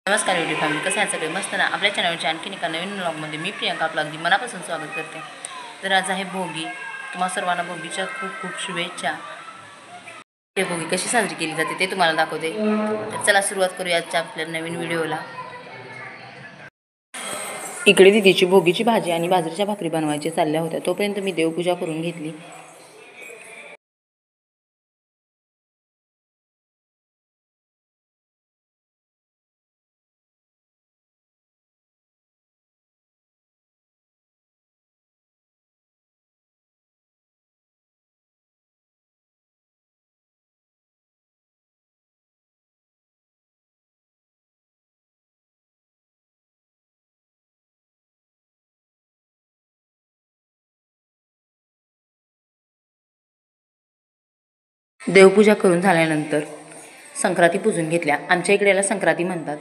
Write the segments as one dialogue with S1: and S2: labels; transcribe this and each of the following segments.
S1: नमस्कार YouTube family, कसं आहे सगळे मस्त ना. आपल्या चॅनलच्या आणखीन एका नवीन व्लॉगमध्ये मी प्रियंका आपलं अगदी मनापासून स्वागत करते. तर आज आहे भोगी. तुम्हा सर्वांना भोगीच्या खूप खूप शुभेच्छा. ते भोगी कशी साजरी केली जाते ते तुम्हाला दाखवते. तर चला सुरुवात करूया आजच्या आपल्या नवीन व्हिडिओला. इकडे दिदीची भोगीची भाजी आणि बाजरीच्या भाकरी बनवायच्या चालल्या होत्या. तोपर्यंत मी देवपूजा करून घेतली. देवपूजा करून झाल्यानंतर संक्रांती पूजून घेतल्या. आमच्या इकडे याला संक्रांती म्हणतात.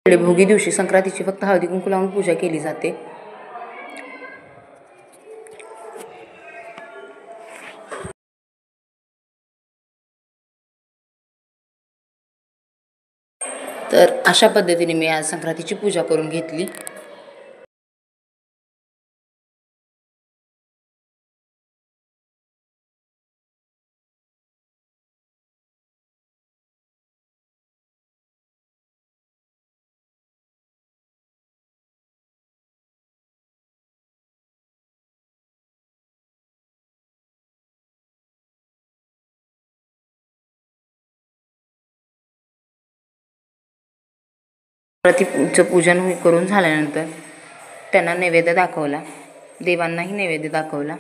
S1: भोगी दिवशी संक्रांतीची फक्त हळदी कुंकू लावून पूजा केली जाते. तर अशा पद्धतीने मी आज संक्रांतीची पूजा करून घेतली. संक्रांतीचं पूजन करून झाल्यानंतर त्यांना नैवेद्य दाखवला. देवांनाही नैवेद्य दाखवला.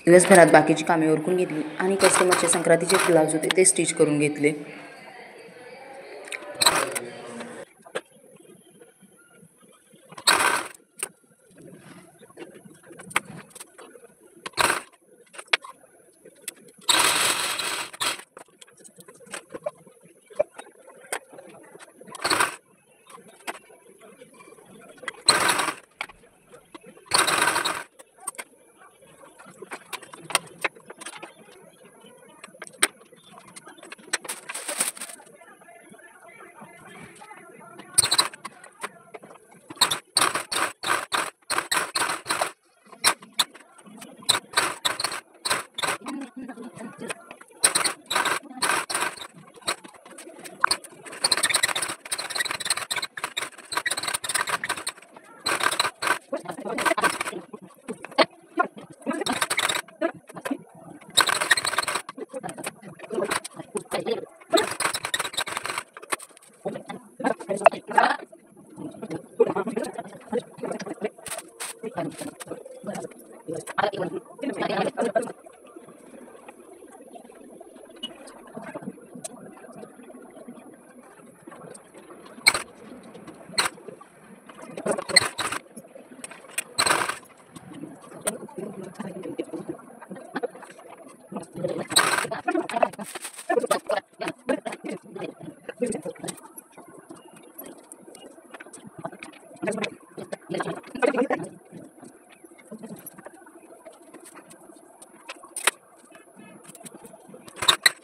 S1: दिवसभरात बाकीची कामे उरकून घेतली आणि कस्टमरचे संक्रांतीचे ब्लाऊज होते ते स्टिच करून घेतले.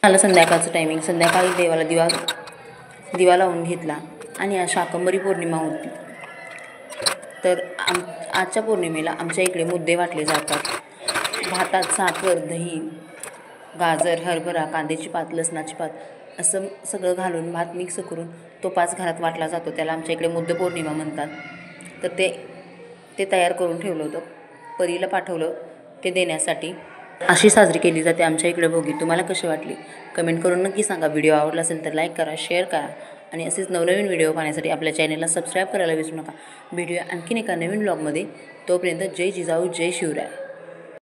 S1: झालं संध्याकाळचं टायमिंग. संध्याकाळी देवाला दिवा लावून घेतला आणि आज शाकंभरी पौर्णिमा होती. तर आजच्या पौर्णिमेला आमच्या इकडे मुद्दे वाटले जातात. भातात साखर, दही, गाजर, हरभरा, कांद्याची पात, लसणाची पात असं सगळं घालून भात मिक्स करून तो 5 घरात वाटला जातो. त्याला आमच्या इकडे मुद्दे पौर्णिमा म्हणतात. तर ते तयार करून ठेवलं होतं. परीला पाठवलं ते देण्यासाठी. अशी साजरी केली जाते आमच्या इकडे भोगी. तुम्हाला कशी वाटली कमेंट करून नक्की सांगा. व्हिडिओ आवडला असेल तर लाईक करा, शेअर करा आणि असेच नवनवीन व्हिडिओ पाहण्यासाठी आपल्या चॅनलला सबस्क्राईब करायला विसरू नका. व्हिडिओ आणखीन एका नवीन व्लॉगमध्ये. तोपर्यंत जय जिजाऊ, जय शिवराय.